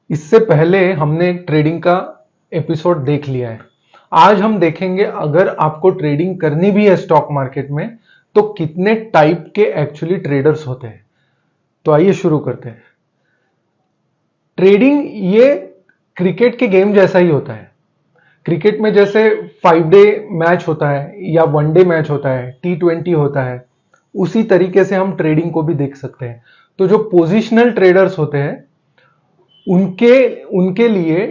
इससे पहले हमने एक ट्रेडिंग का एपिसोड देख लिया है। आज हम देखेंगे अगर आपको ट्रेडिंग करनी भी है स्टॉक मार्केट में तो कितने टाइप के एक्चुअली ट्रेडर्स होते हैं। तो आइए शुरू करते हैं। ट्रेडिंग ये क्रिकेट के गेम जैसा ही होता है। क्रिकेट में जैसे 5 डे मैच होता है या 1 डे मैच होता है, T20 होता है, उसी तरीके से हम ट्रेडिंग को भी देख सकते हैं। तो जो पोजिशनल ट्रेडर्स होते हैं उनके लिए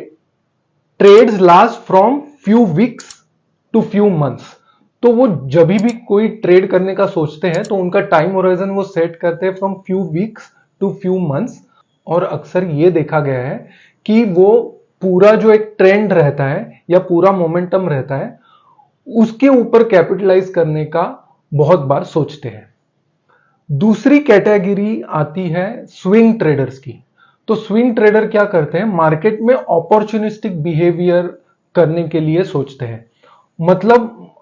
trades last from few weeks to few months. तो वो जब भी कोई ट्रेड करने का सोचते हैं तो उनका टाइम होराइजन वो सेट करते हैं from few weeks to few months. और अक्सर ये देखा गया है कि वो पूरा जो एक ट्रेंड रहता है या पूरा मोमेंटम रहता है उसके ऊपर कैपिटलाइज करने का बहुत बार सोचते हैं। दूसरी कैटेगरी आती है स्विंग ट्रेडर्स की। तो स्विंग ट्रेडर क्या करते हैं, मार्केट में अपॉर्चुनिस्टिक बिहेवियर करने के लिए सोचते हैं। मतलब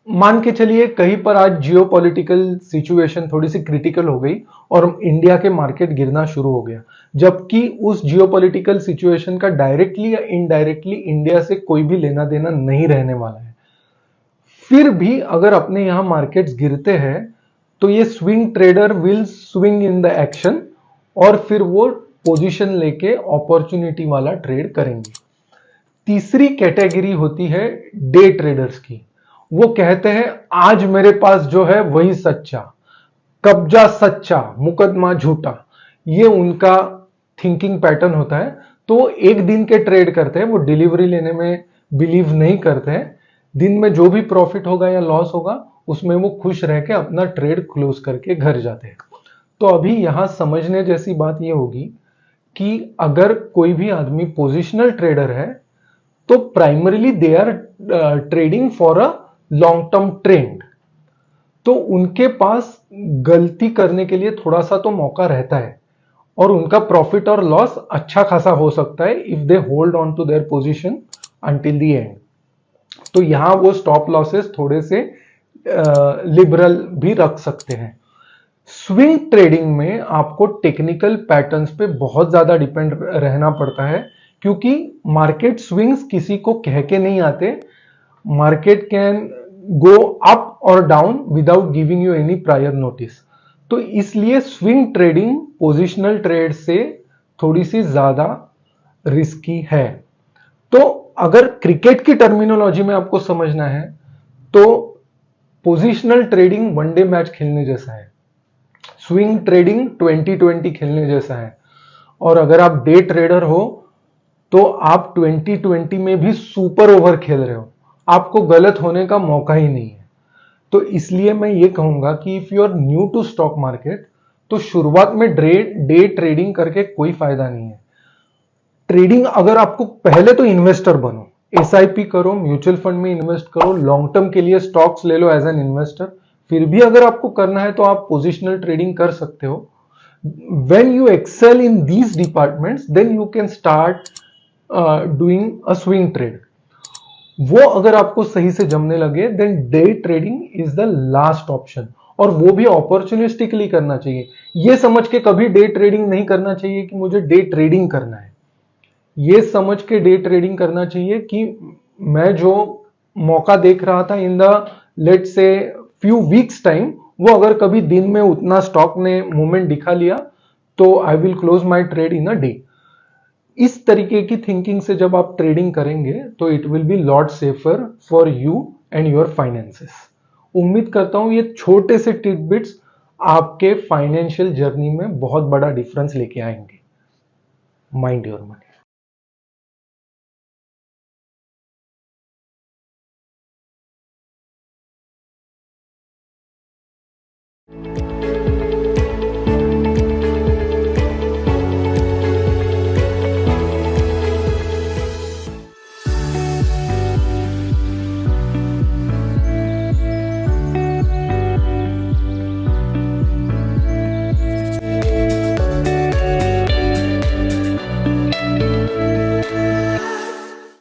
मान के चलिए कहीं पर आज जियोपॉलिटिकल सिचुएशन थोड़ी सी क्रिटिकल हो गई और इंडिया के मार्केट गिरना शुरू हो गया, जबकि उस जियोपॉलिटिकल सिचुएशन का डायरेक्टली या इनडायरेक्टली इंडिया से कोई भी लेना देना नहीं रहने वाला है। फिर भी अगर अपने यहां मार्केट्स गिरते हैं तो ये swing trader will swing in the action और फिर वो पोजीशन लेके अपॉर्चुनिटी वाला ट्रेड करेंगे। तीसरी कैटेगरी होती है डे ट्रेडर्स की। वो कहते हैं आज मेरे पास जो है वही सच्चा, कब्जा सच्चा, मुकदमा झूठा। ये उनका थिंकिंग पैटर्न होता है। तो एक दिन के ट्रेड करते हैं, वो डिलीवरी लेने में बिलीव नहीं करते हैं। दिन में जो भी प्रॉफिट होगा या लॉस होगा उसमें वो खुश रह के अपना ट्रेड क्लोज करके घर जाते हैं। तो अभी यहां समझने जैसी बात यह होगी कि अगर कोई भी आदमी पोजिशनल ट्रेडर है तो primarily they are trading for a long term trend. तो उनके पास गलती करने के लिए थोड़ा सा तो मौका रहता है और उनका प्रॉफिट और लॉस अच्छा खासा हो सकता है if they hold on to their position until the end. तो यहां वो स्टॉप लॉसेस थोड़े से लिबरल भी रख सकते हैं। स्विंग ट्रेडिंग में आपको टेक्निकल पैटर्न्स पे बहुत ज्यादा डिपेंड रहना पड़ता है, क्योंकि मार्केट स्विंग्स किसी को कह के नहीं आते। मार्केट कैन गो अप और down without giving you any prior notice. तो इसलिए स्विंग ट्रेडिंग पोजिशनल ट्रेड से थोड़ी सी ज्यादा रिस्की है। तो अगर क्रिकेट की टर्मिनोलॉजी में आपको समझना है तो पोजिशनल ट्रेडिंग 1 डे मैच खेलने जैसा है, स्विंग ट्रेडिंग 2020 खेलने जैसा है। और अगर आप डे ट्रेडर हो तो आप 2020 में भी सुपर ओवर खेल रहे हो, आपको गलत होने का मौका ही नहीं है। तो इसलिए मैं ये कहूंगा कि if you are new to stock market तो शुरुआत में डे ट्रेडिंग करके कोई फायदा नहीं है। ट्रेडिंग अगर आपको पहले तो इन्वेस्टर बनो, एसआईपी करो, म्यूचुअल फंड में इन्वेस्ट करो, लॉन्ग टर्म के लिए स्टॉक्स ले लो एज एन इन्वेस्टर। फिर भी अगर आपको करना है तो आप पोजिशनल ट्रेडिंग कर सकते हो। When you excel in these departments, then you can start doing a swing trade. वो अगर आपको सही से जमने लगे then day trading is the last option। और वो भी opportunistically करना चाहिए। ये समझ के कभी डे ट्रेडिंग नहीं करना चाहिए कि मुझे डे ट्रेडिंग करना है। ये समझ के डे ट्रेडिंग करना चाहिए कि मैं जो मौका देख रहा था इन द लेट से फ्यू वीक्स टाइम, वो अगर कभी दिन में उतना स्टॉक ने मूवमेंट दिखा लिया तो I will close my trade in a day. इस तरीके की थिंकिंग से जब आप ट्रेडिंग करेंगे तो it will be lot safer for you and your finances. उम्मीद करता हूं ये छोटे से टिडबिट्स आपके फाइनेंशियल जर्नी में बहुत बड़ा डिफरेंस लेके आएंगे। Mind your money.